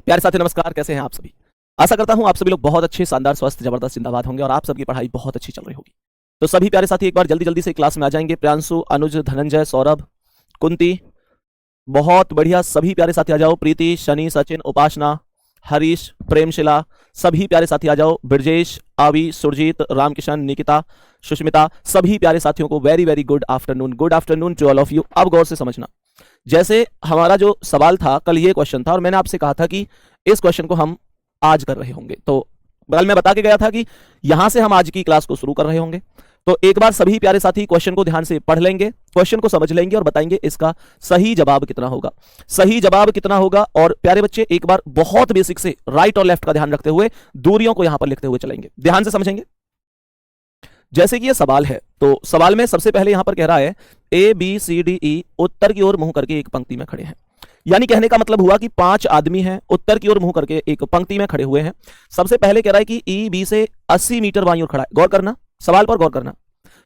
प्यारे साथी नमस्कार, कैसे हैं आप सभी। आशा करता हूं आप सभी लोग बहुत अच्छे, शानदार, स्वस्थ, जबरदस्त, जिंदाबाद होंगे और आप सबकी पढ़ाई बहुत अच्छी चल रही होगी। तो सभी प्यारे साथी एक बार जल्दी जल्दी से क्लास में आ जाएंगे। प्रियांशु, अनुज, धनंजय, सौरभ, कुंती, बहुत बढ़िया। सभी प्यारे साथी आ जाओ। प्रीति, शनि, सचिन, उपासना, हरीश, प्रेमशिला, सभी प्यारे साथी आ जाओ। ब्रजेश, आवी, सुरजीत, रामकिशन, निकिता, सुष्मिता, सभी प्यारे साथियों को very very good afternoon. Good afternoon to all of you. अब गौर से समझना, जैसे हमारा जो सवाल था कल, ये क्वेश्चन था और मैंने आपसे कहा था कि इस क्वेश्चन को हम आज कर रहे होंगे। तो कल मैं बता के गया था कि यहां से हम आज की क्लास को शुरू कर रहे होंगे। तो एक बार सभी प्यारे साथी क्वेश्चन को ध्यान से पढ़ लेंगे, क्वेश्चन को समझ लेंगे और बताएंगे इसका सही जवाब कितना होगा। सही जवाब कितना होगा। और प्यारे बच्चे एक बार बहुत बेसिक से राइट और लेफ्ट का ध्यान रखते हुए दूरियों को यहां पर लिखते हुए चलेंगे, ध्यान से समझेंगे। जैसे कि ये सवाल है, तो सवाल में सबसे पहले यहां पर कह रहा है A B C D E उत्तर की ओर मुंह करके एक पंक्ति में खड़े हैं। यानी कहने का मतलब हुआ कि 5 आदमी हैं, उत्तर की ओर मुंह करके एक पंक्ति में खड़े हुए हैं। सबसे पहले कह रहा है कि ई बी से 80 मीटर बाईं ओर खड़ा है। गौर करना, सवाल पर गौर करना।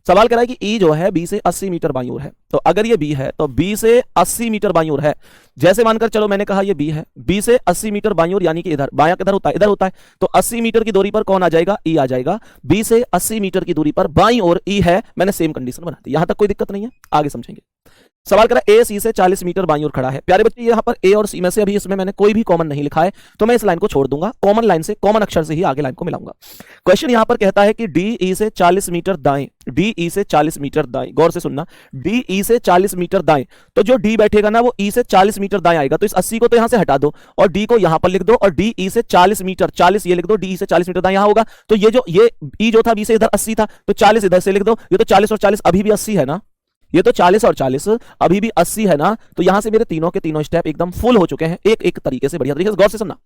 सवाल कह रहा है कि ई जो है बी से 80 मीटर बाईं ओर है। तो अगर ये बी है तो बी से 80 मीटर बाईं ओर है। जैसे मानकर चलो मैंने कहा ये बी है, बी से 80 मीटर बाईं ओर, यानी कि इधर बायां किधर होता है, इधर होता है। तो 80 मीटर की दूरी पर कौन आ जाएगा, ई आ जाएगा। बी से 80 मीटर की दूरी पर बाईं ओर ई है। मैंने सेम कंडीशन बना दी, यहां तक कोई दिक्कत नहीं है, आगे समझेंगे। सवाल करा ए सी से 40 मीटर बाईं ओर खड़ा है। प्यारे बच्चे यहां पर ए और सी में से अभी इसमें मैंने कोई भी कॉमन नहीं लिखा है, तो मैं इस लाइन को छोड़ दूंगा, कॉमन लाइन से, कॉमन अक्षर से ही आगे लाइन को मिलाऊंगा। क्वेश्चन यहां पर कहता है कि डी ई से 40 मीटर दाएं, डी ई से 40 मीटर दाएं, गौर से सुनना, डी ई से 40 मीटर दाएं। तो जो डी बैठेगा ना वो ई से 40 मीटर दाएं आएगा। तो इस 80 को तो यहां से हटा दो और डी को यहां पर लिख दो और डी ई से 40 मीटर, 40 ये लिख दो, डी ई से 40 मीटर दाएं यहां होगा। तो ये ई जो था बी से इधर 80 था, तो 40 इधर से लिख दो। ये तो 40 और 40 अभी भी 80 है ना, ये तो 40 और 40 अभी भी 80 है ना। तो यहां से मेरे तीनों के तीनों स्टेप एकदम फुल हो चुके हैं, एक एक तरीके से, बढ़िया तरीके से। गौर से सुनना,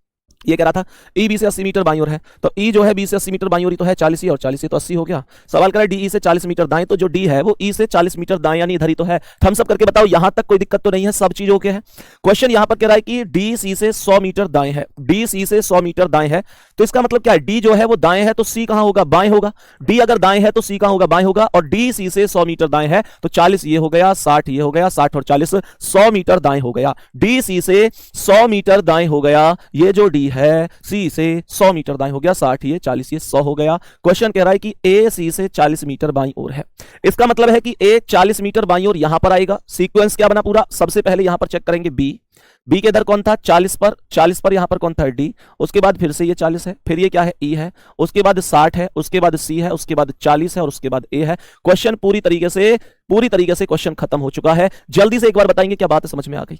ये कह रहा था ई बी से 80 मीटर बाईं ओर है, तो ई जो है बी से 80 मीटर बाईं ओर तो है 40 ही, और 40 तो 80 हो गया। सवाल कर रहा है डी ई से 40 मीटर दाएं, तो जो डी है वो ई से 40 मीटर दाएं यानी इधर ही तो है। थम्स अप करके बताओ यहां तक कोई दिक्कत तो नहीं है, सब चीज ओके है। क्वेश्चन यहां पर कह रहा है कि डी सी से 100 मीटर दाएं है, डी सी से 100 मीटर दाएं है। तो इसका मतलब क्या है, डी जो है वो दाएं है तो सी कहां होगा, बाएं होगा। डी अगर दाएं है तो सी कहां होगा, बाएं होगा। और डी सी से 100 मीटर दाएं है तो 40 ये हो गया, 60 ये हो गया, 60 और 40 100 मीटर दाएं हो गया। डी सी से 100 मीटर दाएं हो गया। ये जो डी है सी से 100 मीटर दाएं हो गया, 60 ये, 40 ये, 100 हो गया। क्वेश्चन कह रहा है कि ए सी से 40 मीटर बाईं ओर है। इसका मतलब है कि ए 40 मीटर बाईं ओर यहां पर आएगा। सीक्वेंस क्या बना पूरा, सबसे पहले यहां पर चेक करेंगे बी, बी के इधर कौन था 40 पर, 40 पर यहां पर कौन था डी, उसके बाद फिर से ये 40 है, फिर ये क्या है ई है, उसके बाद 60 है, उसके बाद सी है, उसके बाद 40 है और उसके बाद ए है। क्वेश्चन पूरी तरीके से क्वेश्चन खत्म हो चुका है। जल्दी से एक बार बताएंगे क्या बात समझ में आ गई।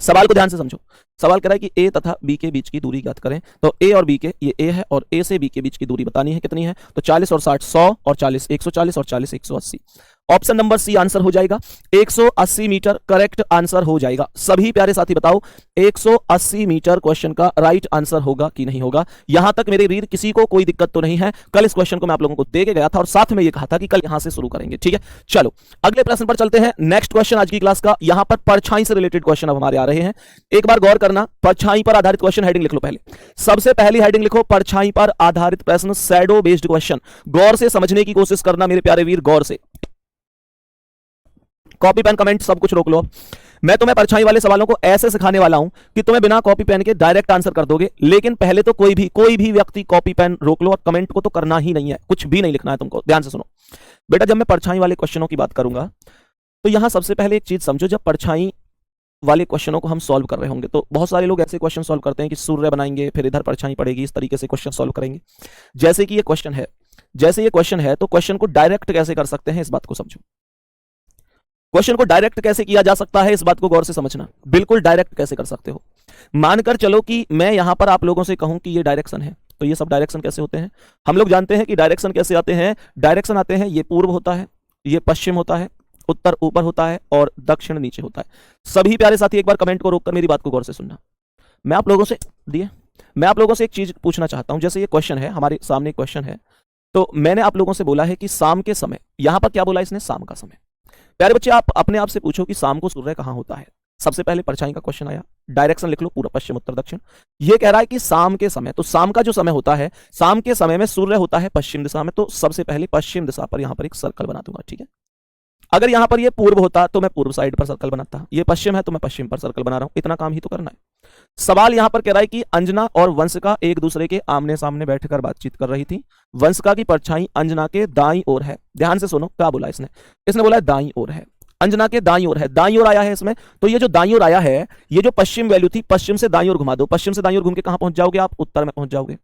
सवाल को ध्यान से समझो। सवाल कह रहा है कि ए तथा बी के बीच की दूरी ज्ञात करें। तो ए और बी के, ये ए है और ए से बी के बीच की दूरी बतानी है कितनी है। तो 40 और 60 100 और 40 140 और 40 180। ऑप्शन नंबर सी आंसर हो जाएगा। 180 मीटर करेक्ट आंसर हो जाएगा। सभी प्यारे साथी बताओ 180 मीटर क्वेश्चन का राइट आंसर होगा कि नहीं होगा। यहां तक मेरे वीर किसी को कोई दिक्कत तो नहीं है। कल इस क्वेश्चन को मैं आप लोगों को दे के गया था और साथ में ये कहा था कि कल यहां से शुरू करेंगे, ठीक है। चलो अगले प्रश्न पर चलते हैं। नेक्स्ट क्वेश्चन आज की क्लास का, यहां पर परछाई से रिलेटेड क्वेश्चन अब हमारे आ रहे हैं। एक बार गौर करना, परछाई पर आधारित क्वेश्चन हेडिंग लिख लो। पहले सबसे पहली हेडिंग लिखो, परछाई पर आधारित प्रश्न, शैडो बेस्ड क्वेश्चन। गौर से समझने की कोशिश करना मेरे प्यारे वीर, गौर से। कॉपी पेन कमेंट सब कुछ रोक लो। मैं तुम्हें परछाई वाले सवालों को ऐसे सिखाने वाला हूं कि तुम्हें बिना कॉपी पेन के डायरेक्ट आंसर कर दोगे। लेकिन पहले तो कोई भी व्यक्ति कॉपी पेन रोक लो और कमेंट को तो करना ही नहीं है, कुछ भी नहीं लिखना है तुमको। ध्यान से सुनो बेटा, जब मैं परछाई वाले क्वेश्चनों की बात करूंगा तो यहां सबसे पहले एक चीज समझो। जब परछाई वाले क्वेश्चनों को हम सॉल्व कर रहे होंगे तो बहुत सारे लोग ऐसे क्वेश्चन सॉल्व करते हैं कि सूर्य बनाएंगे, फिर इधर परछाई पड़ेगी, इस तरीके से क्वेश्चन सॉल्व करेंगे। जैसे कि ये क्वेश्चन है, तो क्वेश्चन को डायरेक्ट कैसे कर सकते हैं इस बात को समझो। क्वेश्चन को डायरेक्ट कैसे किया जा सकता है इस बात को गौर से समझना। बिल्कुल डायरेक्ट कैसे कर सकते हो। मानकर चलो कि मैं यहां पर आप लोगों से कहूं कि ये डायरेक्शन है, तो ये सब डायरेक्शन कैसे होते हैं हम लोग जानते हैं कि डायरेक्शन कैसे आते हैं। डायरेक्शन आते हैं, ये पूर्व होता है, ये पश्चिम होता है, उत्तर ऊपर होता है और दक्षिण नीचे होता है। सभी प्यारे साथी एक बार कमेंट को रोककर मेरी बात को गौर से सुनना। मैं आप लोगों से एक चीज पूछना चाहता हूं। जैसे ये क्वेश्चन है, हमारे सामने क्वेश्चन है, तो मैंने आप लोगों से बोला है कि शाम के समय, यहां पर क्या बोला इसने, शाम का समय। प्यारे बच्चे आप अपने आप से पूछो कि शाम को सूर्य कहां होता है। सबसे पहले परछाई का क्वेश्चन आया, डायरेक्शन लिख लो, पूरा पश्चिम उत्तर दक्षिण। ये कह रहा है कि शाम के समय, तो शाम का जो समय होता है, शाम के समय में सूर्य होता है पश्चिम दिशा में। तो सबसे पहले पश्चिम दिशा पर यहां पर एक सर्कल बना दूंगा, ठीक है। अगर यहां पर ये पूर्व होता तो मैं पूर्व साइड पर सर्कल बनाता, ये पश्चिम है तो मैं पश्चिम पर सर्कल बना रहा हूं, इतना काम ही तो करना है। सवाल यहां पर कह रहा है कि अंजना और वंशिका एक दूसरे के आमने सामने बैठकर बातचीत कर रही थी। वंशिका की परछाई अंजना के दाईं ओर है। ध्यान से सुनो क्या बोला इसने, इसने बोला दाईं ओर है, अंजना के दाईं ओर है, दाईं ओर आया है इसमें। तो ये जो दाईं ओर आया है, ये जो पश्चिम वैल्यू थी, पश्चिम से दाईं ओर घुमा दो, पश्चिम से दाईं ओर घूम के कहां पहुंच जाओगे आप, उत्तर में पहुंच जाओगे।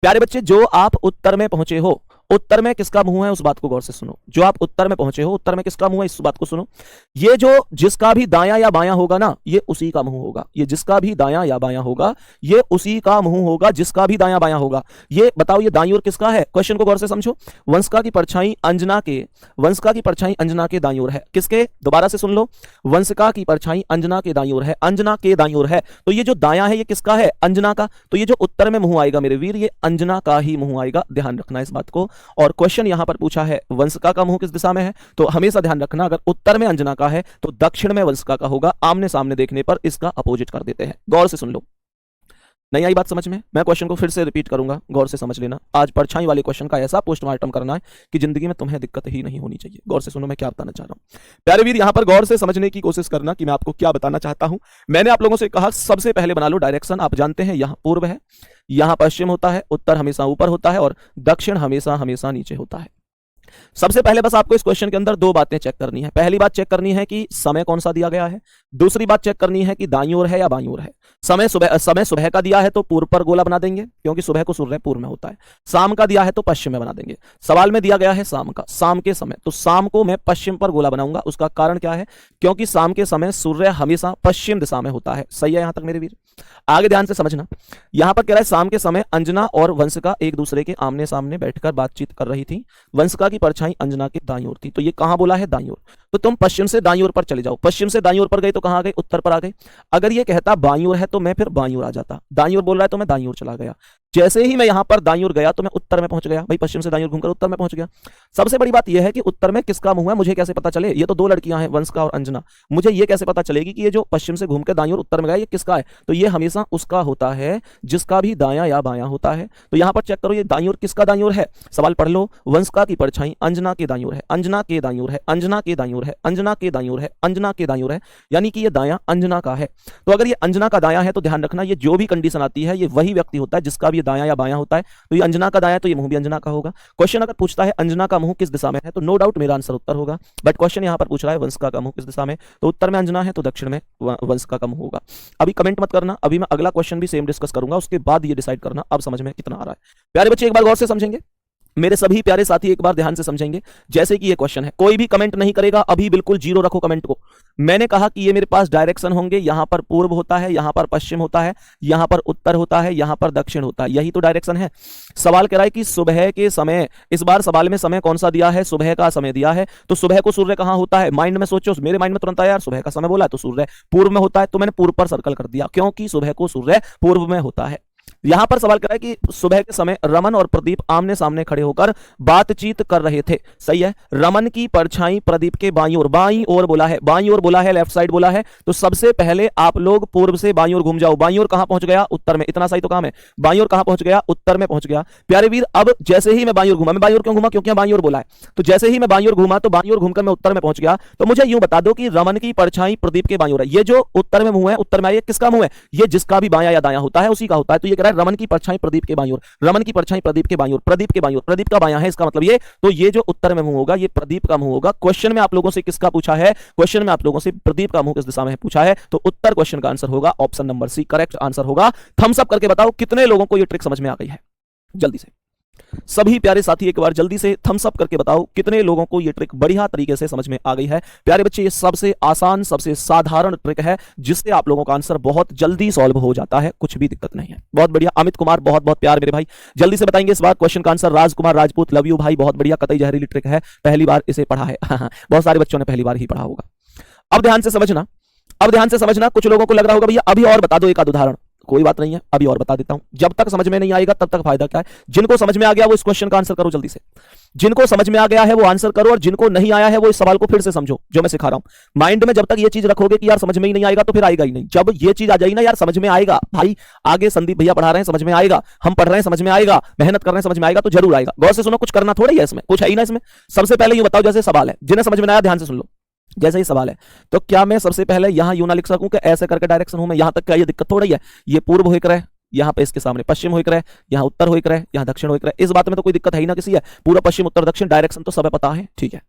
प्यारे बच्चे, जो आप उत्तर में पहुंचे हो, उत्तर में किसका मुंह है उस बात को गौर से सुनो। जो आप उत्तर में पहुंचे हो, उत्तर में किसका मुंह है इस बात को सुनो। ये जो जिसका भी दायां या बायां होगा ना, ये उसी का मुंह होगा। ये जिसका भी दायां या बायां होगा, ये उसी का मुंह होगा जिसका भी दायां बायां होगा। ये बताओ ये दाईं ओर किसका है, क्वेश्चन को गौर से समझो। वंशिका की परछाई अंजना के, वंशिका की परछाई अंजना के दाईं ओर है। किसके, दोबारा से सुन लो, वंशिका की परछाई अंजना के दाईं ओर है, अंजना के दाईं ओर है। तो ये जो दायां है ये किसका है, अंजना का। तो ये जो उत्तर में मुंह आएगा मेरे वीर, ये अंजना का ही मुंह आएगा, ध्यान रखना इस बात को। और क्वेश्चन यहां पर पूछा है वंशिका का मुंह किस दिशा में है, तो हमेशा ध्यान रखना अगर उत्तर में अंजना का है तो दक्षिण में वंशिका का होगा। आमने सामने देखने पर इसका अपोजिट कर देते हैं। गौर से सुन लो, नहीं आई बात समझ में, मैं क्वेश्चन को फिर से रिपीट करूंगा, गौर से समझ लेना। आज परछाई वाले क्वेश्चन का ऐसा पोस्टमार्टम करना है कि जिंदगी में तुम्हें दिक्कत ही नहीं होनी चाहिए। गौर से सुनो मैं क्या बताना चाह रहा हूं। प्यारे वीर, यहां पर गौर से समझने की कोशिश करना कि मैं आपको क्या बताना चाहता हूं। मैंने आप लोगों से कहा सबसे पहले बना लो डायरेक्शन। आप जानते हैं यहां पूर्व है, यहां पश्चिम होता है, उत्तर हमेशा ऊपर होता है और दक्षिण हमेशा हमेशा नीचे होता है। सबसे पहले बस आपको इस क्वेश्चन के अंदर दो बातें चेक करनी है। पहली बात चेक करनी है कि समय कौन सा दिया गया है, दूसरी बात चेक करनी है कि दाईं ओर है या बाईं ओर है। समय सुबह का दिया है तो पूर्व पर गोला बना देंगे, क्योंकि सुबह को सूर्य पूर्व में होता है। शाम का दिया है तो पश्चिम में बना देंगे। सवाल में दिया गया है शाम का, शाम के समय, तो शाम को मैं पश्चिम पर गोला बनाऊंगा। उसका कारण क्या है, क्योंकि शाम के समय सूर्य हमेशा पश्चिम दिशा में होता है। सही है यहां तक मेरे वीर, आगे ध्यान से समझना। यहां पर कह रहा है शाम के समय अंजना और वंशिका एक दूसरे के आमने सामने बैठकर बातचीत कर रही थी। वंशिका की परछाई अंजना के दाईं ओर थी। तो ये कहां बोला है, दाईं ओर। तो तुम पश्चिम से दाईं ओर पर चले जाओ, पश्चिम से दाईं ओर पर गए तो कहां आ गए, उत्तर पर आ गए। अगर ये कहता बाईं ओर है तो मैं फिर बाईं ओर आ जाता, दाईं ओर बोल रहा है तो मैं दाईं ओर चला गया। जैसे ही मैं यहां पर दाईं ओर गया तो मैं उत्तर में पहुंच गया। भाई पश्चिम से दाईं ओर घूमकर उत्तर में पहुंच गया। सबसे बड़ी बात यह है कि उत्तर में किसका मुंह है मुझे कैसे पता चले। ये तो दो लड़कियां हैं, वंशिका और अंजना, मुझे ये कैसे पता चलेगी कि ये जो पश्चिम से घूम के दाईं ओर उत्तर में गया ये किसका है। तो ये हमेशा उसका होता है जिसका भी दायां या बायां होता है। तो यहां पर चेक करो ये दाईं ओर किसका दाईं ओर है, सवाल पढ़ लो। वंशिका की परछाई अंजना के दाईं ओर है, अंजना के दाईं ओर है, अंजना के दाईं ओर है, अंजना के दाईं ओर है, अंजना के दाईं ओर है, यानी कि ये दायां अंजना का है। तो अगर ये अंजना का दायां है तो ध्यान रखना ये जो भी कंडीशन आती है ये वही व्यक्ति होता है जिसका भी दायां या बायां होता है। तो ये अंजना का दायां तो ये मुंह भी अंजना का होगा। क्वेश्चन अगर पूछता है अंजना का मुंह किस दिशा में है तो नो डाउट मेरा आंसर उत्तर होगा। बट क्वेश्चन यहां पर पूछ रहा है वंशिका का मुंह किस दिशा में, तो उत्तर में अंजना है तो दक्षिण में वंशिका का मुंह होगा। अभी कमेंट मत करना, अभी मैं अगला क्वेश्चन भी सेम डिस्कस करूंगा, उसके बाद ये डिसाइड करना अब समझ में कितना आ रहा है। प्यारे बच्चे एक बार गौर से समझेंगे, मेरे सभी प्यारे साथी एक बार ध्यान से समझेंगे। जैसे कि ये क्वेश्चन है, कोई भी कमेंट नहीं करेगा, अभी बिल्कुल जीरो रखो कमेंट को। मैंने कहा कि ये मेरे पास डायरेक्शन होंगे, यहां पर पूर्व होता है, यहां पर पश्चिम होता है, यहां पर उत्तर होता है, यहां पर दक्षिण होता है, यही तो डायरेक्शन है। सवाल कह रहा है कि सुबह के समय, इस बार सवाल में समय कौन सा दिया है, सुबह का समय दिया है। तो सुबह को सूर्य कहां होता है, माइंड में सोचो, मेरे माइंड में तुरंत आया यार सुबह का समय बोला है तो सूर्य पूर्व में होता है, तो मैंने पूर्व पर सर्कल कर दिया क्योंकि सुबह को सूर्य पूर्व में होता है। यहां पर सवाल कर रहा है कि सुबह के समय रमन और प्रदीप आमने सामने खड़े होकर बातचीत कर रहे थे। सही है, रमन की परछाई प्रदीप के बाईं ओर बोला है, बाईं ओर बोला है, लेफ्ट साइड बोला है। तो सबसे पहले आप लोग पूर्व से बाईं ओर घूम जाओ। बाईं ओर कहां पहुंच गया, उत्तर में, इतना सही तो काम है। बाईं ओर कहां पहुंच गया, उत्तर में पहुंच गया। प्यारे वीर अब जैसे ही मैं बाईं ओर घूमा, मैं बाईं ओर क्यों घूमा, क्योंकि बाईं ओर बोला है। तो जैसे ही मैं बाईं ओर घूमा तो बाईं ओर घूमकर मैं उत्तर में पहुंच गया। तो मुझे यूं बता दो कि रमन की परछाई प्रदीप के बाईं ओर है, ये जो उत्तर में मुंह है, उत्तर में ये किसका मुंह है, ये जिसका भी बायां या दायां होता है उसी का होता है। तो ये कह रहा है रमन की परछाई प्रदीप के बाईं ओर, रमन की परछाई प्रदीप के बाईं ओर, प्रदीप के बाईं ओर, प्रदीप का बायां है, इसका मतलब ये, तो ये जो उत्तर में मुंह होगा ये प्रदीप का मुंह होगा। क्वेश्चन में आप लोगों से किसका पूछा है, क्वेश्चन में आप लोगों से प्रदीप का मुंह किस दिशा में पूछा है, तो उत्तर क्वेश्चन का आंसर होगा option number C, correct answer होगा। थम्स अप करके बताओ कितने लोगों को ये ट्रिक समझ में आ गई है, जल्दी से सभी प्यारे साथी एक बार जल्दी से थम्स अप करके बताओ कितने लोगों को ये ट्रिक बढ़िया तरीके से समझ में आ गई है। प्यारे बच्चे ये सबसे आसान सबसे साधारण ट्रिक है जिससे आप लोगों का आंसर बहुत जल्दी सॉल्व हो जाता है, कुछ भी दिक्कत नहीं है। बहुत बढ़िया अमित कुमार, बहुत बहुत प्यार मेरे भाई, जल्दी से बताएंगे इस बार क्वेश्चन का answer. Rajkumar Rajput, love you भाई, बहुत बढ़िया, कतई जहरीली ट्रिक है, पहली बार इसे पढ़ा है। बहुत सारे बच्चों ने पहली बार ही पढ़ा होगा। अब ध्यान से समझना, अब ध्यान से समझना, कुछ लोगों को लग रहा होगा भैया अभी और बता दो एक आध उदाहरण, कोई बात नहीं है, अभी और बता देता हूं। जब तक समझ में नहीं आएगा तब तक फायदा क्या है। जिनको समझ में आ गया वो इस क्वेश्चन का आंसर करो जल्दी से, जिनको समझ में आ गया है वो आंसर करो, और जिनको नहीं आया है वो इस सवाल को फिर से समझो जो मैं सिखा रहा हूं। माइंड में जब तक ये चीज रखोगे कि यार समझ में ही नहीं आएगा तो फिर आएगा ही नहीं। जब ये चीज आ जाएगी ना यार समझ में आएगा, भाई आगे संदीप भैया पढ़ा रहे हैं समझ में आएगा, हम पढ़ रहे हैं समझ में आएगा, मेहनत कर रहे हैं समझ में आएगा, तो जरूर आएगा। गौर से सुनो, कुछ करना थोड़ा ही है इसमें, कुछ है ही ना इसमें। सबसे पहले ये बताओ, जैसे सवाल है, जिन्हें समझ में आया ध्यान से सुन लो। जैसे ही सवाल है तो क्या मैं सबसे पहले यहां यूं ना लिख सकूं कि ऐसे करके डायरेक्शन हूं मैं यहां तक, क्या ये दिक्कत थोड़ी है। ये पूर्व होकर है, यहां पे इसके सामने पश्चिम होकर है, यहां उत्तर होकर है, यहां दक्षिण होकर है। इस बात में तो कोई दिक्कत है ही ना किसी है। पूर्व पश्चिम उत्तर दक्षिण डायरेक्शन तो सब पता है, ठीक है।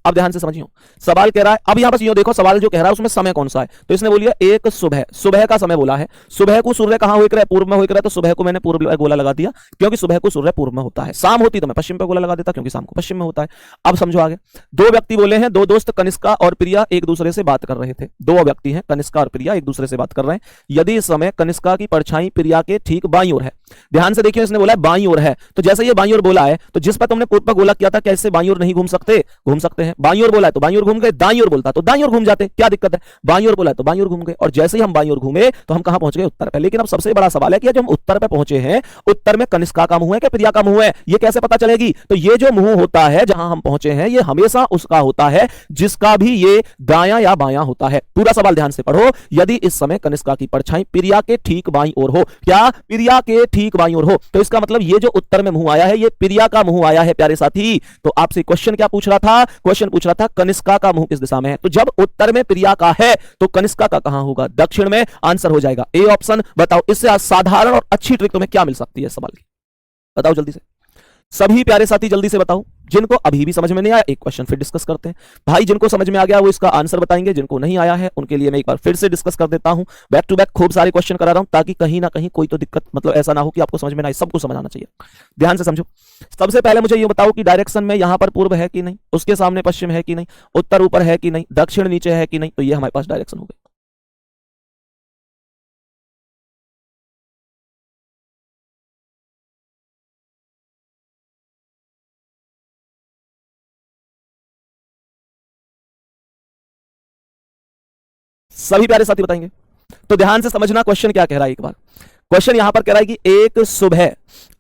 अब ध्यान से समझियो, सवाल कह रहा है, अब यहां पर देखो सवाल जो कह रहा है उसमें समय कौन सा है। तो इसने बोलिए एक सुबह, सुबह का समय बोला है। सुबह को सूर्य कहां होकर है, पूर्व में होकर है, तो सुबह को मैंने पूर्व गोला लगा दिया क्योंकि सुबह को सूर्य पूर्व में होता है। शाम होती तो मैं पश्चिम पे गोला लगा देता क्योंकि शाम को पश्चिम में होता है। अब समझो आगे, दो व्यक्ति बोले हैं, दो दोस्त कनिष्का और प्रिया एक दूसरे से बात कर रहे थे। दो व्यक्ति हैं, कनिष्का और प्रिया एक दूसरे से बात कर रहे हैं। यदि इस समय कनिष्का की परछाई प्रिया के ठीक बाईं ओर है, ध्यान से देखिए इसने बोला है बाईं ओर है, तो जैसे ये बाईं ओर बोला है तो जिस पर तुमने पूर्व पर गोला किया था क्या इससे बाईं ओर नहीं घूम सकते, घूम सकते हैं। बाईं ओर बोला है तो बाईं ओर घूम गए, दाईं ओर बोलता तो दाईं ओर घूम जाते, क्या दिक्कत है। बाईं ओर बोला है तो बाईं ओर घूम गए, और जैसे ही हम बाईं ओर घूमे तो हम कहां पहुंच गए, उत्तर पे। लेकिन अब सबसे बड़ा सवाल है कि जब हम उत्तर पे पहुंचे हैं, उत्तर में कनिष्का का मुंह है कि प्रिया का मुंह है, ये कैसे पता चलेगी। तो ये जो मुंह होता है जहां हम पहुंचे हैं ये हमेशा उसका होता है जिसका भी ये दायां या बायां होता है। पूरा सवाल ध्यान से पढ़ो, यदि इस समय कनिष्का की परछाई प्रिया के ठीक बाईं ओर हो, क्या प्रिया के ठीक बाईं ओर हो, तो इसका मतलब ये जो उत्तर में मुंह आया है ये प्रिया का मुंह आया है प्यारे साथी। तो आपसे क्वेश्चन क्या पूछ रहा था, क्वेश्चन पूछ रहा था कनिष्का का मुंह किस दिशा में है। तो जब उत्तर में प्रिया का है तो कनिष्का का कहां होगा, दक्षिण में। आंसर हो जाएगा ए ऑप्शन। बताओ इससे साधारण और अच्छी ट्रिक तुम्हें क्या मिल सकती है इस सवाल की, बताओ जल्दी से। सभी प्यारे साथी जल्दी से बताओ, जिनको अभी भी समझ में नहीं आया एक क्वेश्चन फिर डिस्कस करते हैं। भाई जिनको समझ में आ गया वो इसका आंसर बताएंगे, जिनको नहीं आया है उनके लिए मैं एक बार फिर से डिस्कस कर देता हूं। बैक टू बैक खूब सारे क्वेश्चन करा रहा हूं ताकि कहीं ना कहीं कोई तो दिक्कत, मतलब ऐसा ना हो कि आपको समझ में ना आए, सबको समझ आना चाहिए। ध्यान से समझो। सबसे पहले मुझे ये बताओ कि डायरेक्शन में यहां पर पूर्व है कि नहीं, उसके सामने पश्चिम है कि नहीं, उत्तर ऊपर है कि नहीं, दक्षिण नीचे है कि नहीं। तो ये हमारे पास डायरेक्शन हो गई। सभी प्यारे साथी बताएंगे। तो ध्यान से समझना क्वेश्चन क्या कह रहा है एक बार। क्वेश्चन यहां पर कह रहा है कि एक सुबह,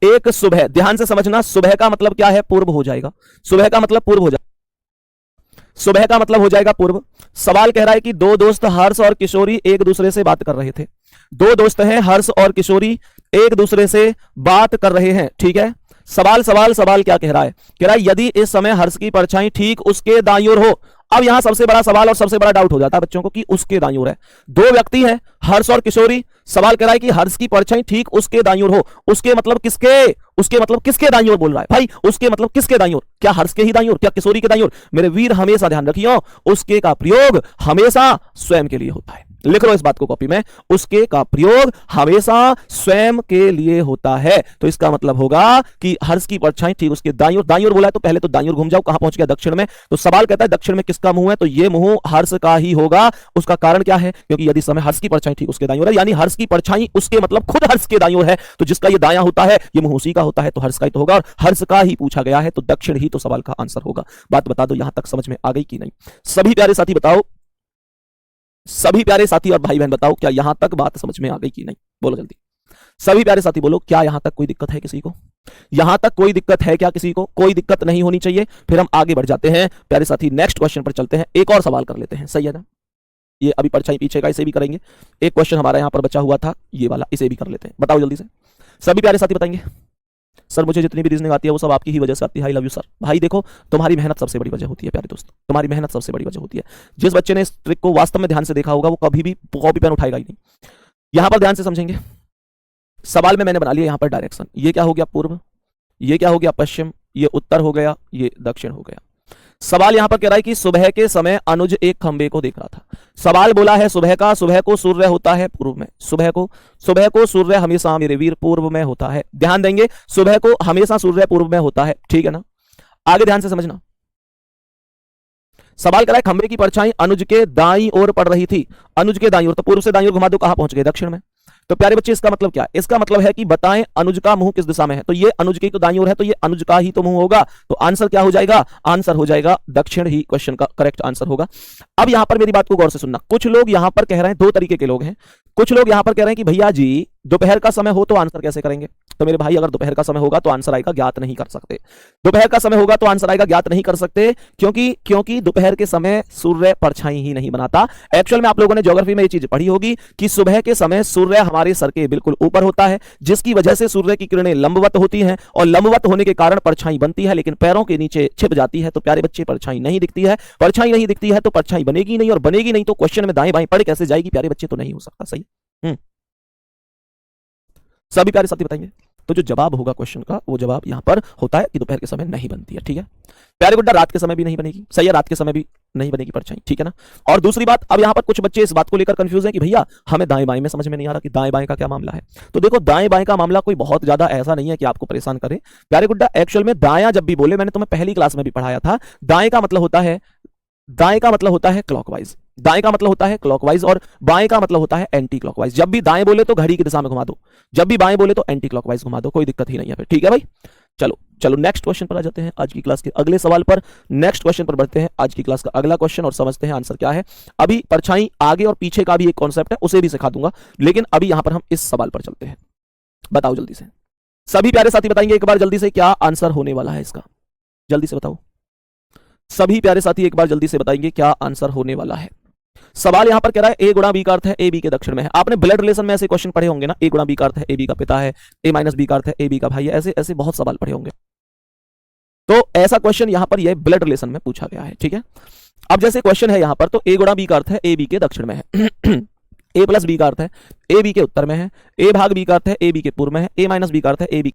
एक सुबह, ध्यान से समझना, सुबह का मतलब क्या है, पूर्व हो जाएगा। सुबह का मतलब पूर्व हो जाएगा, सुबह का मतलब हो जाएगा पूर्व। सवाल कह रहा है कि दो दोस्त हर्ष और किशोरी एक दूसरे से बात कर रहे थे। दो दोस्त हैं हर्ष और किशोरी, एक दूसरे से बात कर रहे हैं, ठीक है। सवाल सवाल सवाल क्या कह रहा है, कह रहा है यदि इस समय हर्ष की परछाई ठीक उसके दाईं ओर हो। अब यहां सबसे बड़ा सवाल और सबसे बड़ा डाउट हो जाता है बच्चों को कि उसके दाईं ओर है। दो व्यक्ति हैं हर्ष और किशोरी, सवाल कह रहा है कि हर्ष की परछाई ठीक उसके दाईं ओर हो। उसके मतलब किसके, उसके मतलब किसके दाईं ओर बोल रहा है भाई, उसके मतलब किसके दाईं ओर, क्या हर्ष के ही दाईं ओर, क्या किशोरी के दाईं ओर। मेरे वीर हमेशा ध्यान रखियो, उसके का प्रयोग हमेशा स्वयं के लिए होता है। लिख लो इस बात को कॉपी में, उसके का प्रयोग हमेशा स्वयं के लिए होता है। तो इसका मतलब होगा कि हर्ष की परछाई ठीक उसके दाईं ओर, दाईं ओर बोला है तो पहले तो दाईं ओर घूम जाओ, कहां पहुंच गया, दक्षिण में। तो सवाल कहता है दक्षिण में किसका मुंह है, तो ये मुंह हर्ष का ही होगा। उसका कारण क्या है, क्योंकि यदि समय हर्ष की परछाई ठीक उसके दाईं ओर है, यानी हर्ष की परछाई उसके मतलब खुद हर्ष के दाईं ओर है, तो जिसका ये दायां होता है ये मुंह उसी का होता है, तो हर्ष का ही तो होगा, और हर्ष का ही पूछा गया है तो दक्षिण ही तो सवाल का आंसर होगा। बात बता दो यहां तक समझ में आ गई कि नहीं। सभी प्यारे साथी बताओ, सभी प्यारे साथी और भाई बहन बताओ क्या यहां तक बात समझ में आ गई कि नहीं, बोलो जल्दी। सभी प्यारे साथी बोलो, क्या यहां तक कोई दिक्कत है किसी को, यहां तक कोई दिक्कत है क्या किसी को, कोई दिक्कत नहीं होनी चाहिए। फिर हम आगे बढ़ जाते हैं प्यारे साथी, नेक्स्ट क्वेश्चन पर चलते हैं, एक और सवाल कर लेते हैं, सही है ना। ये अभी परछाई पीछे का, इसे भी करेंगे। एक क्वेश्चन हमारा यहां पर बचा हुआ था ये वाला, इसे भी कर लेते हैं। बताओ जल्दी से सभी प्यारे साथी बताएंगे। सर मुझे जितनी भी रीजनिंग आती है वो सब आपकी ही वजह से आती है, आई लव यू सर। भाई देखो तुम्हारी मेहनत सबसे बड़ी वजह होती है प्यारे दोस्त, तुम्हारी मेहनत सबसे बड़ी वजह होती है। जिस बच्चे ने इस ट्रिक को वास्तव में ध्यान से देखा होगा वो कभी भी कॉपी पेन उठाएगा ही नहीं। यहां पर ध्यान से समझेंगे, सवाल में मैंने बना लिया यहां पर डायरेक्शन, ये क्या हो गया पूर्व, ये क्या हो गया पश्चिम, ये उत्तर हो गया, ये दक्षिण हो गया। सवाल यहां पर कह रहा है कि सुबह के समय अनुज एक खंबे को देख रहा था। सवाल बोला है सुबह का, सुबह को सूर्य होता है पूर्व में, सुबह को सूर्य हमेशा मेरे वीर पूर्व में होता है। ध्यान देंगे, सुबह को हमेशा सूर्य पूर्व में होता है, ठीक है ना। आगे ध्यान से समझना, सवाल कर रहा है खंबे की परछाई अनुज के दाईं ओर पड़ रही थी। अनुज के दाईं ओर, तो पूर्व से दाईं ओर घुमा दो, कहां पहुंच गए, दक्षिण में। तो प्यारे बच्चे इसका मतलब क्या है? इसका मतलब है कि बताएं अनुज का मुंह किस दिशा में है। तो ये अनुज की तो दाईं ओर है, तो ये अनुज का ही तो मुंह होगा। तो आंसर क्या हो जाएगा? आंसर हो जाएगा दक्षिण ही क्वेश्चन का करेक्ट आंसर होगा। अब यहां पर मेरी बात को गौर से सुनना। कुछ लोग यहां पर कह रहे हैं, दो तरीके के लोग हैं। कुछ लोग यहां पर कह रहे हैं कि भैया जी दोपहर का समय हो तो आंसर कैसे करेंगे? तो मेरे भाई अगर दोपहर का समय होगा तो आंसर आएगा ज्ञात नहीं कर सकते। दोपहर का समय होगा तो आंसर आएगा ज्ञात नहीं कर सकते, क्योंकि दोपहर के समय सूर्य परछाई ही नहीं बनाता। एक्चुअल में आप लोगों ने ज्योग्राफी में ये चीज पढ़ी होगी कि सुबह के समय सूर्य हमारे सर के बिल्कुल ऊपर होता है, जिसकी वजह से सूर्य की किरणें लंबवत होती हैं और लंबवत होने के कारण परछाई बनती है, लेकिन पैरों के नीचे छिप जाती है। तो प्यारे बच्चे परछाई नहीं दिखती है, परछाई नहीं दिखती है तो परछाई बनेगी नहीं, और बनेगी नहीं तो क्वेश्चन में दाएं बाएं पढ़ कैसे जाएगी प्यारे बच्चे? तो नहीं हो सकता। सही। सभी प्यारे साथी बताएंगे। तो जो जवाब होगा क्वेश्चन का वो जवाब यहां पर होता है कि दोपहर के समय नहीं बनती है। ठीक है प्यारे गुड्डा, रात के समय भी नहीं बनेगी। सही है, रात के समय भी नहीं बनेगी परछाई। ठीक है ना। और दूसरी बात, अब यहां पर कुछ बच्चे इस बात को लेकर कंफ्यूज हैं कि भैया हमें दाएं बाएं में समझ में नहीं आ रहा कि दाएं बाएं का क्या मामला है। तो देखो, दाएं बाएं का मामला कोई बहुत ज्यादा ऐसा नहीं है कि आपको परेशान करे प्यारे गुड्डा। एक्चुअल में दायां जब भी बोले, मैंने तुम्हें पहली क्लास में भी पढ़ाया था, दाएं का मतलब होता है, दाएं का मतलब होता है क्लॉकवाइज, दाएं का मतलब होता है क्लॉकवाइज, और बाएं का मतलब होता है एंटी क्लॉकवाइज। जब भी दाएं बोले तो घड़ी की दिशा में घुमा दो, जब भी बाएं बोले तो एंटी क्लॉकवाइज घुमा दो, कोई दिक्कत ही नहीं है फिर। ठीक है भाई, चलो चलो नेक्स्ट क्वेश्चन पर आ जाते हैं, आज की क्लास के अगले सवाल पर। नेक्स्ट क्वेश्चन पर बढ़ते हैं, आज की क्लास का अगला क्वेश्चन, और समझते हैं आंसर क्या है। अभी परछाई आगे और पीछे का भी एक कॉन्सेप्ट है, उसे भी सिखा दूंगा, लेकिन अभी यहां पर हम इस सवाल पर चलते हैं। बताओ जल्दी से, सभी प्यारे साथी बताएंगे एक बार जल्दी से क्या आंसर होने वाला है इसका? जल्दी से बताओ सभी प्यारे साथी, एक बार जल्दी से बताएंगे क्या आंसर होने वाला है। सवाल यहां पर कह रहा है ए गुणा बी का अर्थ है ए बी के दक्षिण में है। आपने ब्लड रिलेशन में ऐसे क्वेश्चन पढ़े होंगे ना, ए गुणा बी का अर्थ है ए बी का पिता है, ए माइनस बी का अर्थ है ए बी का भाई है, ऐसे ऐसे बहुत सवाल पढ़े होंगे। तो ऐसा क्वेश्चन यहां पर यह ब्लड रिलेशन में पूछा गया है। ठीक है, अब जैसे क्वेश्चन है यहां पर, तो ए गुणा बी का अर्थ है ए बी के दक्षिण में है, ए प्लस बी का अर्थ है ए बी के उत्तर में है, ए भाग बी का अर्थ है ए बी के पूर्व में है, ए माइनस बी का अर्थ है ए बी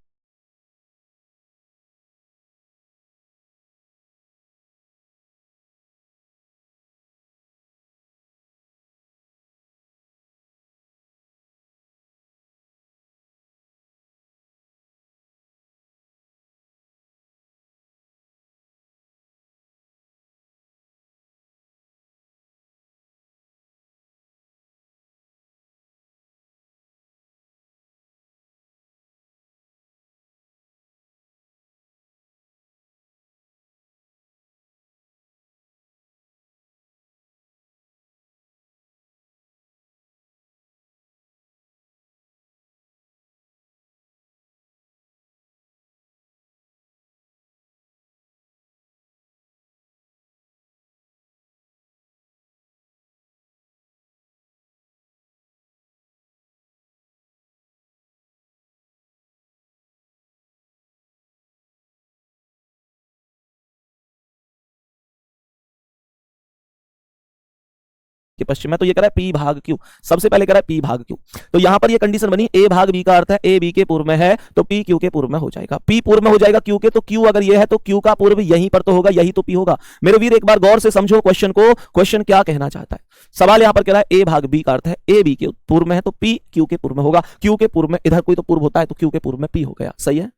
के पश्चिम में। तो ये कह रहा है पी भाग क्यू, सबसे पहले कह रहा है पी भाग क्यू। तो यहां पर ये कंडीशन बनी, ए भाग बी का अर्थ है ए बी के पूर्व में है, तो पी क्यू के पूर्व में हो जाएगा। पी पूर्व में हो जाएगा क्यू के, तो क्यू अगर ये है तो क्यू का पूर्व यहीं पर तो होगा, यही तो पी होगा। मेरे वीर एक बार गौर से समझो क्वेश्चन को, क्वेश्चन क्या कहना चाहता है। सवाल यहां पर कह रहा है ए भाग बी का अर्थ है ए बी के पूर्व में है, तो पी क्यू के पूर्व में होगा। क्यू के पूर्व में इधर कोई तो पूर्व होता है, तो क्यू के पूर्व में पी हो गया। सही है,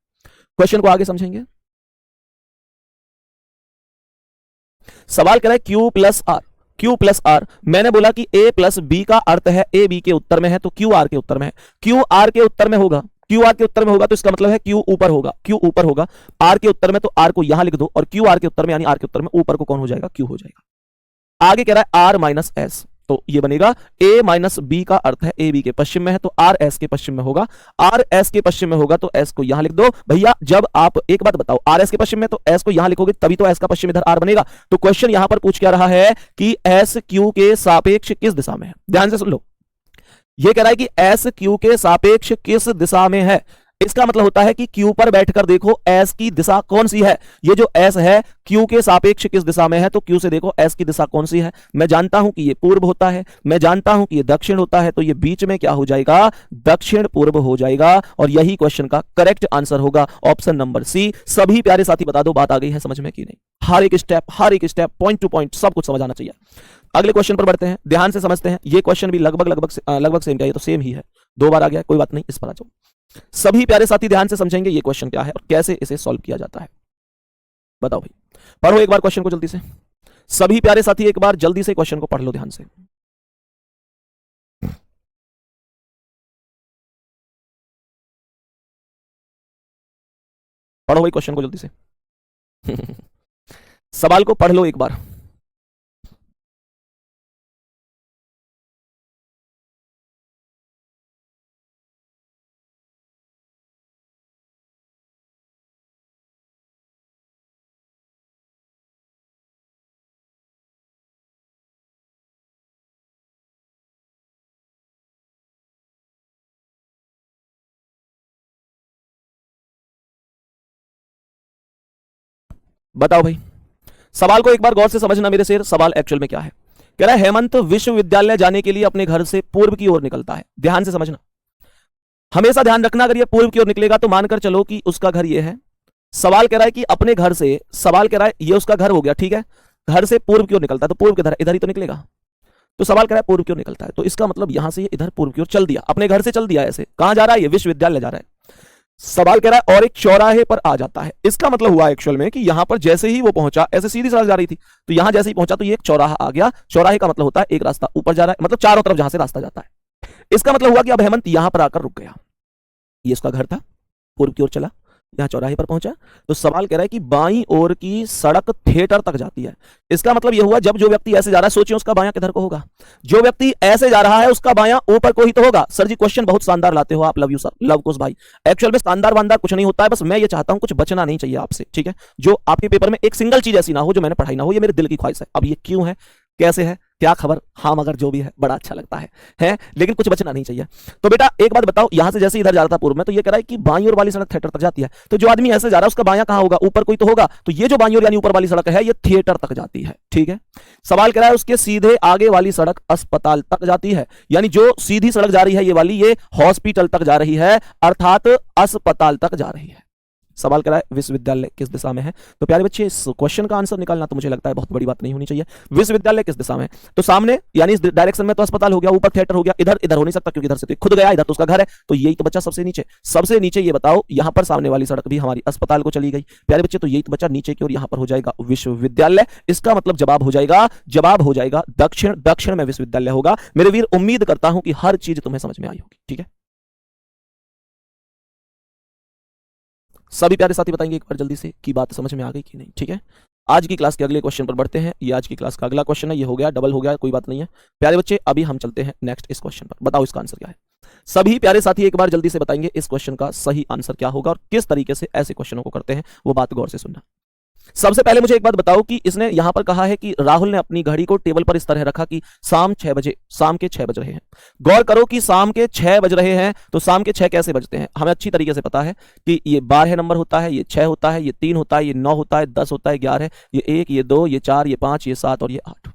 क्वेश्चन को आगे समझेंगे। सवाल कह रहा है Q plus R, Q plus R. मैंने बोला कि ए प्लस बी का अर्थ है ए बी के उत्तर में है, तो क्यू आर के उत्तर में है। क्यू आर के उत्तर में होगा, क्यू आर के उत्तर में होगा तो इसका मतलब है क्यू ऊपर होगा, क्यू ऊपर होगा। आर के उत्तर में, तो आर को यहां लिख दो, और क्यू आर के उत्तर में यानी आर के उत्तर में ऊपर को कौन हो जाएगा? क्यू हो जाएगा। आगे कह रहा है आर माइनस एस, तो ये बनेगा ए माइनस बी का अर्थ है ए बी के पश्चिम में है, तो आर एस के पश्चिम में होगा। आर एस के पश्चिम में होगा तो एस को यहां लिख दो। भैया जब आप एक बात बताओ, आर एस के पश्चिम में तो एस को यहां लिखोगे तभी तो एस का पश्चिम इधर आर बनेगा। तो क्वेश्चन यहां पर पूछ क्या रहा है कि एस क्यू के सापेक्ष किस दिशा में है? ध्यान से सुन लो, ये कह रहा है कि एस क्यू के सापेक्ष किस दिशा में है। इसका मतलब होता है कि क्यू पर बैठकर देखो एस की दिशा कौन सी है। ये जो एस है क्यू के सापेक्ष किस दिशा में है, तो क्यू से देखो एस की दिशा कौन सी है। मैं जानता हूं कि ये पूर्व होता है, मैं जानता हूं कि ये दक्षिण होता है, तो ये बीच में क्या हो जाएगा? दक्षिण पूर्व हो जाएगा, और यही क्वेश्चन का करेक्ट आंसर होगा, ऑप्शन नंबर सी। सभी प्यारे साथी बता दो बात आ गई है समझ में कि नहीं? हर एक स्टेप पॉइंट टू पॉइंट सब कुछ समझ आना चाहिए। अगले क्वेश्चन पर बढ़ते हैं, ध्यान से समझते हैं। ये क्वेश्चन भी लगभग सेम क्या, ये तो सेम ही है, दो बार आ गया, कोई बात नहीं, इस पर आ जाओ। सभी प्यारे साथी ध्यान से समझेंगे ये क्वेश्चन क्या है और कैसे इसे सॉल्व किया जाता है। बताओ भाई, पढ़ो एक बार क्वेश्चन को जल्दी से। सभी प्यारे साथी एक बार जल्दी से क्वेश्चन को पढ़ लो ध्यान से। पढ़ो भाई क्वेश्चन को जल्दी से। सवाल को पढ़ लो एक बार। बताओ भाई, सवाल को एक बार गौर से समझना मेरे शेर। सवाल एक्चुअल में क्या है? कह रहा है हेमंत विश्वविद्यालय जाने के लिए अपने घर से पूर्व की ओर निकलता है। ध्यान से समझना, हमेशा ध्यान रखना, अगर ये पूर्व की ओर निकलेगा तो मानकर चलो कि उसका घर ये है। सवाल कह रहा है कि अपने घर से, सवाल कह रहा है ये उसका घर हो गया, ठीक है। घर से पूर्व की ओर निकलता है तो पूर्व किधर, इधर ही तो निकलेगा। तो सवाल कह रहा है पूर्व की ओर निकलता है, तो इसका मतलब यहां से ये इधर पूर्व की ओर चल दिया, अपने घर से चल दिया। ऐसे कहां जा रहा है? ये विश्वविद्यालय जा रहा है। सवाल कह रहा है और एक चौराहे पर आ जाता है। इसका मतलब हुआ एक्चुअल में कि यहां पर जैसे ही वो पहुंचा, ऐसे सीधी सड़क जा रही थी, तो यहां जैसे ही पहुंचा तो ये एक चौराहा आ गया। चौराहे का मतलब होता है एक रास्ता ऊपर जा रहा है, मतलब चारों तरफ जहां से रास्ता जाता है। इसका मतलब हुआ कि अब हेमंत यहां पर आकर रुक गया। ये उसका घर था, पूर्व की ओर चला, यहां चौराहे पर पहुंचा। तो सवाल कह रहा है कि बाईं ओर की सड़क थिएटर तक जाती है। इसका मतलब यह हुआ जब जो व्यक्ति ऐसे जा रहा है, सोचिए उसका बायां किधर को होगा? जो व्यक्ति ऐसे जा रहा है उसका बायां ऊपर को ही तो होगा। सर जी क्वेश्चन बहुत शानदार लाते हो आप, लव यू सर, लव कुश भाई। एक्चुअल में शानदार वानदार कुछ नहीं होता है, बस मैं ये चाहता हूं कुछ बचना नहीं चाहिए आपसे, ठीक है। जो आपके पेपर में एक सिंगल चीज ऐसी ना हो जो मैंने पढ़ाई ना हो, ये मेरे दिल की ख्वाहिश है। अब ये क्यों है, कैसे है, क्या खबर, हाँ मगर जो भी है बड़ा अच्छा लगता है, लेकिन कुछ बचना नहीं चाहिए। तो बेटा एक बात बताओ, यहां से जैसे इधर जा रहा था पूर्व में, तो ये कह रहा है कि बाईं ओर वाली सड़क थिएटर तक जाती है। तो जो आदमी ऐसे जा रहा है उसका बायां कहां होगा? ऊपर कोई तो होगा। तो ये जो बाईं ओर यानी ऊपर वाली सड़क है, ये थिएटर तक जाती है, ठीक है। सवाल कह रहा है उसके सीधे आगे वाली सड़क अस्पताल तक जाती है। यानी जो सीधी सड़क जा रही है ये वाली, ये हॉस्पिटल तक जा रही है, अर्थात अस्पताल तक जा रही है। सवाल करा है विश्वविद्यालय किस दिशा में है। तो प्यारे बच्चे इस क्वेश्चन का आंसर निकालना तो मुझे लगता है बहुत बड़ी बात नहीं होनी चाहिए। विश्वविद्यालय किस दिशा में? तो सामने यानी इस डायरेक्शन में तो अस्पताल हो गया, ऊपर थिएटर हो गया, इधर इधर हो नहीं सकता क्योंकि इधर से तो खुद गया, इधर तो उसका घर है। तो यही तो बच्चा सबसे नीचे। सबसे नीचे ये बताओ, यहां पर सामने वाली सड़क भी हमारी अस्पताल को चली गई। प्यारे बच्चे तो यही तो बच्चा नीचे की ओर, यहां पर हो जाएगा विश्वविद्यालय। इसका मतलब जवाब हो जाएगा दक्षिण। दक्षिण में विश्वविद्यालय होगा। मेरे वीर उम्मीद करता हूं कि हर चीज तुम्हें समझ में आई होगी, ठीक है। सभी प्यारे साथी बताएंगे एक बार जल्दी से कि बात समझ में आ गई कि नहीं, ठीक है। आज की क्लास के अगले क्वेश्चन पर बढ़ते हैं। ये आज की क्लास का अगला क्वेश्चन है, ये हो गया, डबल हो गया, कोई बात नहीं है। प्यारे बच्चे अभी हम चलते हैं नेक्स्ट इस क्वेश्चन पर। बताओ इसका आंसर क्या है। सभी प्यारे साथी एक बार जल्दी से बताएंगे इस क्वेश्चन का सही आंसर क्या होगा और किस तरीके से ऐसे क्वेश्चनों को करते हैं, वो बात गौर से सुनना। सबसे पहले मुझे एक बात बताओ कि इसने यहां पर कहा है कि राहुल ने अपनी घड़ी को टेबल पर इस तरह रखा कि शाम के 6 बज रहे हैं। गौर करो कि शाम के 6 बज रहे हैं, तो शाम के 6 कैसे बजते हैं? हमें अच्छी तरीके से पता है कि ये 12 नंबर होता है, ये 6 होता है, ये 3 होता है, ये 9 होता है, 10 होता है, 11, ये 1, ये 2, ये 4, ये 5, ये 7 और ये 8।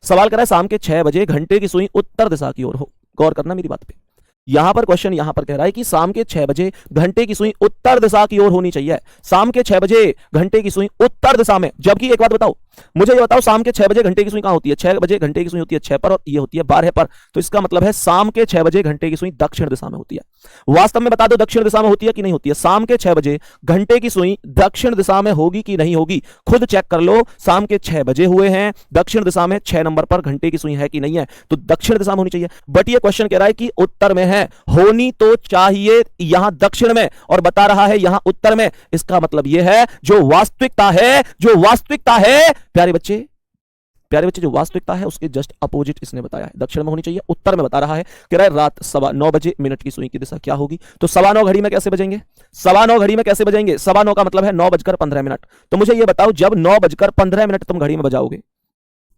सवाल कर रहा है शाम के 6 बजे घंटे की सुई उत्तर दिशा की ओर हो। गौर करना मेरी बात पे। यहां पर क्वेश्चन यहां पर कह रहा है कि शाम के 6 बजे घंटे की सुई उत्तर दिशा की ओर होनी चाहिए। शाम के 6 बजे घंटे की सुई उत्तर दिशा में, जबकि एक बात बताओ मुझे ये बताओ, शाम के 6 बजे घंटे की सुई कहां होती है? 6 बजे घंटे की सुई होती है 6 पर और ये होती है 12 पर। तो इसका मतलब है शाम के 6 बजे घंटे की सुई दक्षिण दिशा में होती है। वास्तव में बता दो दक्षिण दिशा में होती है कि नहीं होती है? शाम के 6 बजे घंटे की सुई दक्षिण दिशा में होगी कि नहीं होगी? खुद चेक कर लो। शाम के 6 बजे हुए हैं, दक्षिण दिशा में 6 नंबर पर घंटे की सुई है कि नहीं है? तो दक्षिण दिशा में होनी चाहिए। बट ये क्वेश्चन कह रहा है कि उत्तर में है, होनी तो चाहिए यहां दक्षिण में और बता रहा है यहां उत्तर में। इसका मतलब यह है जो वास्तविकता है प्यारे बच्चे, जो वास्तविकता है उसके जस्ट अपोजिट इसने बताया है। दक्षिण में होनी चाहिए, उत्तर में बता रहा है। कह रहा है रात 9:15 बजे मिनट की सुई की दिशा क्या होगी? तो 9:15 घड़ी में कैसे बजेंगे? 9:15 घड़ी में कैसे बजेंगे? 9:15 का मतलब है 9:15 तो मुझे यह बताओ जब 9:15 तुम घड़ी में बजाओगे,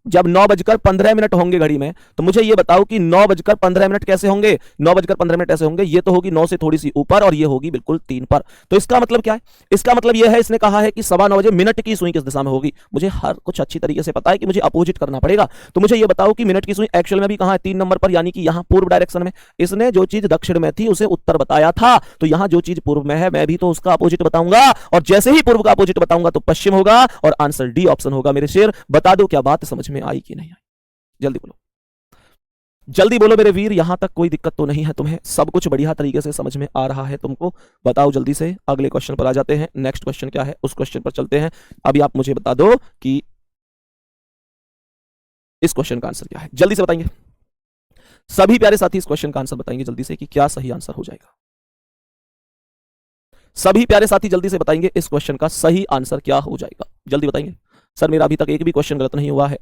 जब 9:15 होंगे घड़ी में, तो मुझे ये बताओ कि 9:15 कैसे होंगे? 9:15 ऐसे होंगे, ये तो होगी 9 से थोड़ी सी ऊपर और ये होगी बिल्कुल 3 पर। तो इसका मतलब क्या है? इसका मतलब ये है, इसने कहा है कि 9:15 बजे मिनट की सुई किस दिशा में होगी। मुझे हर कुछ अच्छी तरीके से पता है कि मुझे अपोजिट करना पड़ेगा। तो मुझे ये बताओ कि मिनट की सुई एक्चुअल में भी कहां है? 3 नंबर पर, यानी कि यहां पूर्व डायरेक्शन में। इसने जो चीज दक्षिण में थी उसे उत्तर बताया था, तो यहां जो चीज पूर्व में है मैं भी तो उसका अपोजिट बताऊंगा, और जैसे ही पूर्व का अपोजिट बताऊंगा तो पश्चिम होगा और आंसर डी ऑप्शन होगा। मेरे शेर बता दो क्या बात समझ में आई कि नहीं आई? जल्दी बोलो, जल्दी बोलो मेरे वीर। यहां तक कोई दिक्कत तो नहीं है तुम्हें? सब कुछ बढ़िया तरीके से समझ में आ रहा है तुमको? बताओ जल्दी से। अगले क्वेश्चन पर आ जाते हैं। नेक्स्ट क्वेश्चन क्या है उस क्वेश्चन पर चलते हैं। अभी आप मुझे बता दो कि इस क्वेश्चन का आंसर क्या है, जल्दी से बताएंगे सभी प्यारे साथी। इस क्वेश्चन का आंसर बताएंगे जल्दी से कि क्या सही आंसर हो जाएगा। सभी प्यारे साथी जल्दी से बताएंगे इस क्वेश्चन का सही आंसर क्या हो जाएगा, जल्दी बताएंगे। सर मेरा अभी तक एक भी क्वेश्चन गलत नहीं हुआ है।